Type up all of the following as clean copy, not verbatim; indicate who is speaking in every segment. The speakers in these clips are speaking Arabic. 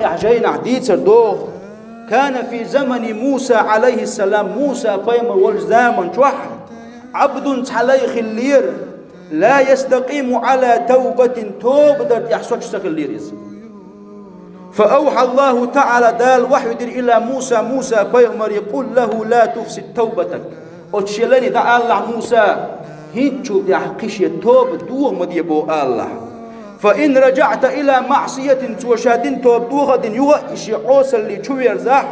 Speaker 1: يحجين عديتر دوغ كان في زمن موسى عليه السلام موسى بيمر والزامن توح عبد تحليخ اللير لا يستقيم على توبة توبة يحصل سخلير فأوحى الله تعالى دال وحي إلى موسى بيمر يقول له لا تفسد توبتك أتشلني دع الله موسى هيتشو يحقش التوب دوغ مديبو الله فإن رجعت إلى معصية توشادين توب دوغد يغش عوصا اللي تشوير زح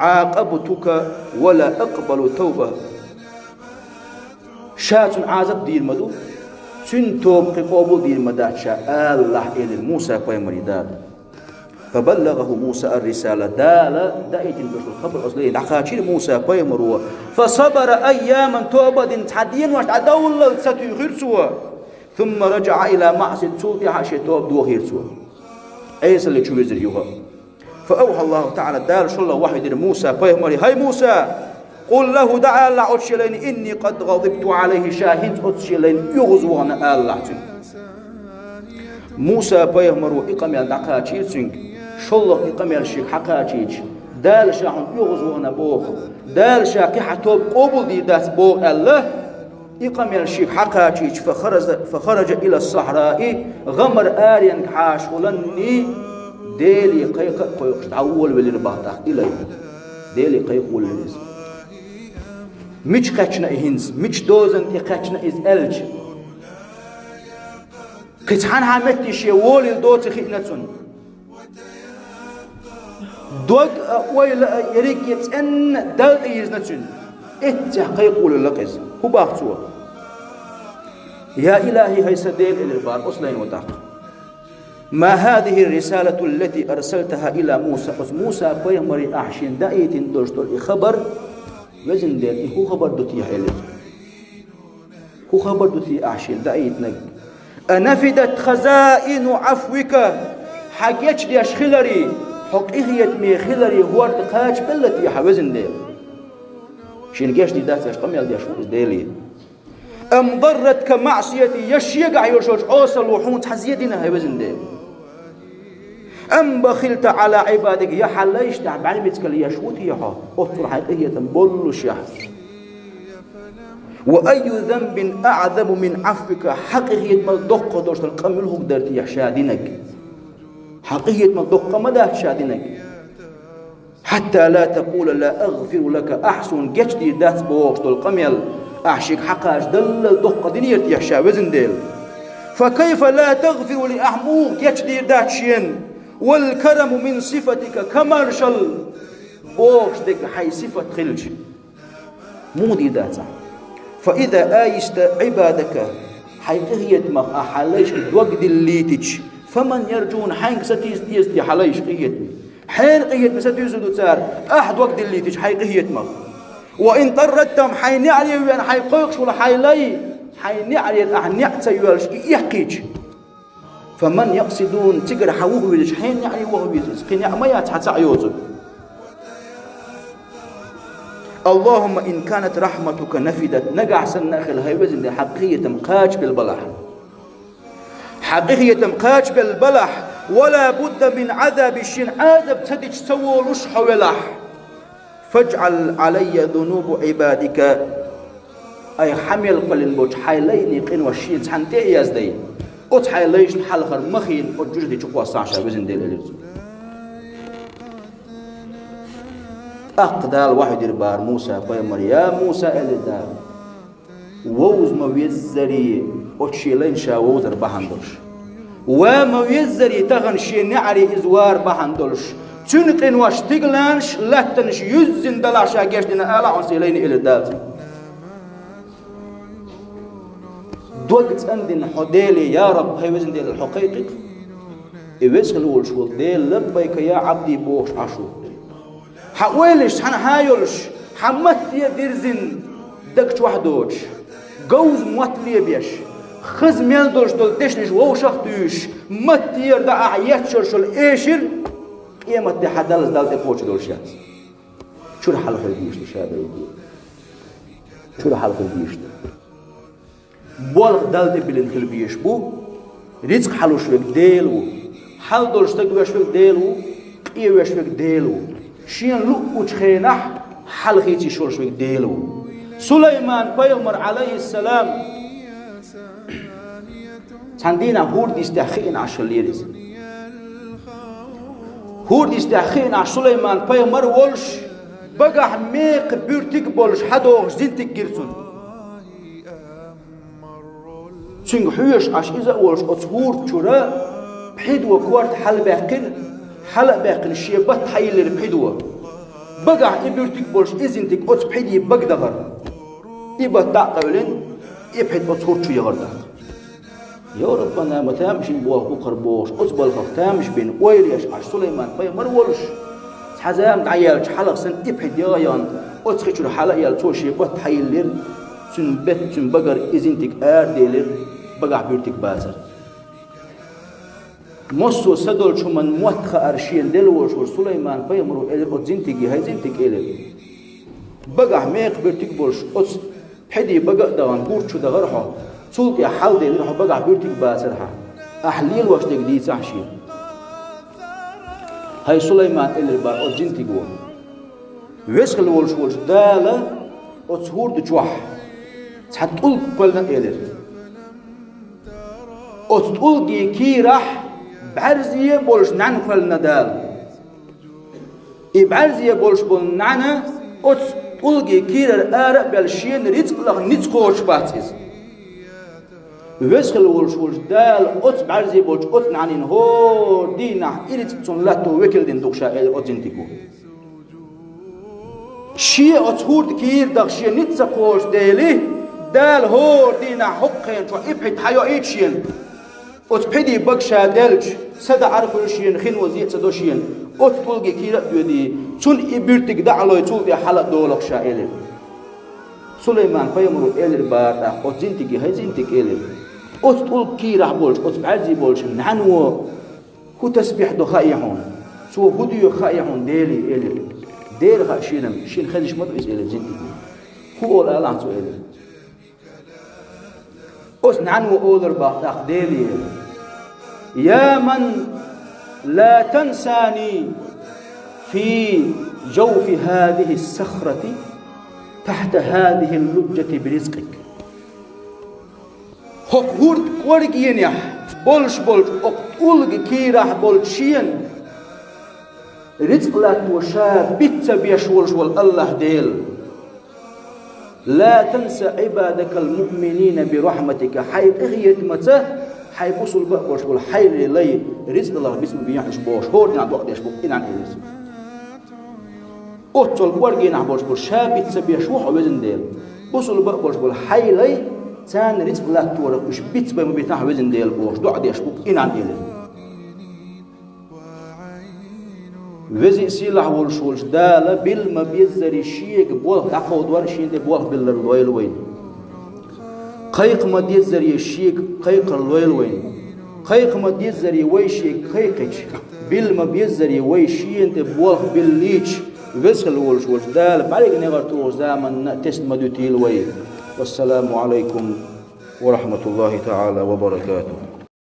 Speaker 1: عاقبتك ولا أقبل توبة شات عازب دير مدو سن توب قبول دير مدات شاء الله إلى موسى بيمري دال فبلغه موسى الرسالة دال دايت الخبر أصلي دخاتير موسى بيمروا فصبر أياما توبة تحدين وتعدول ستيغير سوا ثم رجع إلى معصية توب يحشي توب دوغير سوا أيس اللي تشويزر يوها فأوحى الله تعالى دال شو الله وحي موسى بيمري هاي موسى قل له دعا الله أتشلين إني قد غضبت عليه شاهد أتشلين يغزونا الله موسى بيمروا إقام يلدقاتير سنك شلق إقام يلشيك حقاتير دال شاهن يغزونا بوخ دال شاكي حتوب قبل دي داس بوخ الله إقام يلشيك حقاتير فخرج إلى الصحراء غمر آريان حاشولني ديلي قيق تعول بالرباطة إليه ديلي قيق والناس مش قاتشنا إهنز مش دوزن إقاتشنا إز ألج قطعان حامتي شيوول الدوت خينتون دوغ ويل يريك يتن دل إيزنتون إتحقيق واللقز هو باقتوا يا إلهي هاي سديل الإربار أصلين وطاق ما هذه الرسالة التي أرسلتها إلى موسى بيمري أحشين دائت دوشتر خبر وزن ديل هو خبر دوتي حيلت هو خبر دوتي أحشين دائت نج أنفدت خزائن عفوك حاجيتش دي أشخلري حقيقية مي خلري هو ارتقاج بلتي حوزن ديل شين جيش دي داتش قميل دي أشوز ديلي أم ضرتك معصيتي يشيقع يرشوش أوصل وحون تحزيدنا هاي وزن ديل أم بخلت على عبادك يا حليش تعبان بيتكل يشوتي يا حا أطر حقيقية بلش يا وأي ذنب أعظم من عفوك حقيقية ما دق دوشت القمله قدرت يحشادينك حقيقية ما دق ما ده شادينك حتى لا تقول لا أغفر لك أحسن جشدي دات بوشت القمل أحشيك حقاش دل دق دنيا يحشا وزن ديل فكيف لا تغفر لأحموك جشدي دات شين والكرم من صفتك كمرشل بوشتك حي صفة خلج مودي داتا فإذا آيست عبادك حيقية ما أحليش الوقت اللي تج فمن يرجون حينك ستيز دي حليش قية حين قية ستيز دوتار أحد وقت اللي تج حيقية ما وإن طردتم حين علي وين حيقوقش ولا حيلي حين علي أحنعت يولش يحكيج فمن يقصدون تقر حوه ويلش حين يعني وهو بيزيز قين ما حتى عيوزه اللهم إن كانت رحمتك نفدت نقع سناخل هاي وزن حقيقية مقاج بالبلح حقيقية مقاج بالبلح ولا بد من عذاب الشين عذاب تدج سوولش حولح فاجعل علي ذنوب عبادك أي حمل قلن بوش حيلين قين وشين تحنتي يزدي أت حيليش حلخر مخين وجوجدي تقوى ساشا وزن ديل اليوم أقدال واحد البار موسى بيمر يا موسى الدار ووز مويزري أتشيلين شا ووزر بحندلش ومويزري تغن شي نعري إزوار بحندلش تنقن واش تقلانش لاتنش يزن دلاشا جيشنا آلا عسيلين إلى الدار دوقت أندن حديلي يا رب هاي وزن ديل الحقيقي إيوزخل والشول ديل لبيك يا عبدي بوش عشو حوالش حنهايلش حمتي درزن دكش وحدوش جوز موتلي بيش خز ميلدوش دول تشنش ووشختوش متير دا عياتشر شل ايشر قيمت دي حدالز دالتي فوش دول شات شو الحلقة الديش شاد يدي شو الحلقة الديش بولغ دالتي بلنخل بيش بو رزق حلوش ديلو حل دولشتك وشفك ديلو إيه وشفك ديلو شين لؤ وشخينح حل خيتي شورشفك ديلو سليمان بيغمر عليه السلام عندنا هورد يستحقين عشان ليرز هورد يستحقين عشان سليمان بيغمر ولش بقى ميق بيرتك بولش حدوغ زنتك جرسون سنگ حيش عش إذا ولش أصهور تشرا بحدوة كوارت حل باقن شيبات حيلر بحدوة بقى إبيرتك بولش إزنتك أص بحدي بقدغر إبا تعقلين إبحد أصهور تشو يغرده يا ربنا ما تامش بوه بقر بوش أصبل خف تامش بين ويليش عش سليمان بيغمر ولش حزام عيال حلق سن إبحد يغيان أتخيش الحلق يال توشي بات حيلر سن بيت سن بقر إزنتك ديلر بقع بيرتك بازر مصو سدول شمن موتخ أرشين دلوش سليمان بيمرو إلر أتزنتك هاي زنتك إلر بقع ميق بيرتك بولش أتس حدي بقع دوان بورتشو دغرحو تولك يا حال ديلر بقع بيرتك بازرها أحليل واشتك دي سحشي هاي سليمان إلر بار أتزنتك و ويسخل ولش دالة أتسهور دجوح تحتقول قلنا إلر أتقول كي راح بعرزية بولش نعن قلنا دال بعرزية بولش بول نعنا أتقول كي رأى بالشين رزق لغ نتقوش باتيز ويسخل ولش دال أت بعرزية بولش أت نعنين هو دينا إريد تنلاتو وكل دين دوكشا إلر أتزنتكو شيء أتهور كير دغ شيء نتسقوش ديلي دال هور دينا حقين شو إبحث حيو إيشين أتبحدي بقشا دالج سدا عرفوا شيء خين وزيت سدو شيء أتقولي كيرا بيدي تون إبرتك دعلو يتول في حلق دولك شائل سليمان فيمرو إلر بارا أتزنتك هاي زنتك إلر أتقول كيرا بولش أتبعزي بولش نعنو هو تسبيح دو خايحون سو هديو خايحون ديلي إلر دير خاشينم شين خدش مدرس إلر زنتك هو لا لعنتو إلر أس نعنو أولر باقداق ديلي يا من لا تنساني في جوف هذه الصخرة تحت هذه اللجة برزقك هكور كورجين يا بولش أقولك كيرح بولشين رزق لا توشا بيتsa بيشولش والله ديل لا تنسى عبادك المؤمنين برحمتك حيث إغيت متى حي بوصل بقوش والحي لي رزق الله باسم بيحش بوش هورنا وقت يشبك إن عن إليس أوتول ورجينا بوش شابت سبيشوح وزن ديل بوصل بقوش والحي لي تان رزق الله تورك وش بيت بما بيتنح وزن ديل بوش وقت يشبك إن عن إليس وزي سيلح والشولش دالة بالما بيزري شيك بوه أخوض ورشين دي بوه باللويل وين قيق ما ديزري الشيك قيق اللويل وين قيق ما ديزري ويشيك قيقش بالما بيزري ويشين دي بوه بالليش وزخل والشولش دالة بعليك نغرطوه زامن تست مدوتيل وين والسلام عليكم ورحمة الله تعالى وبركاته.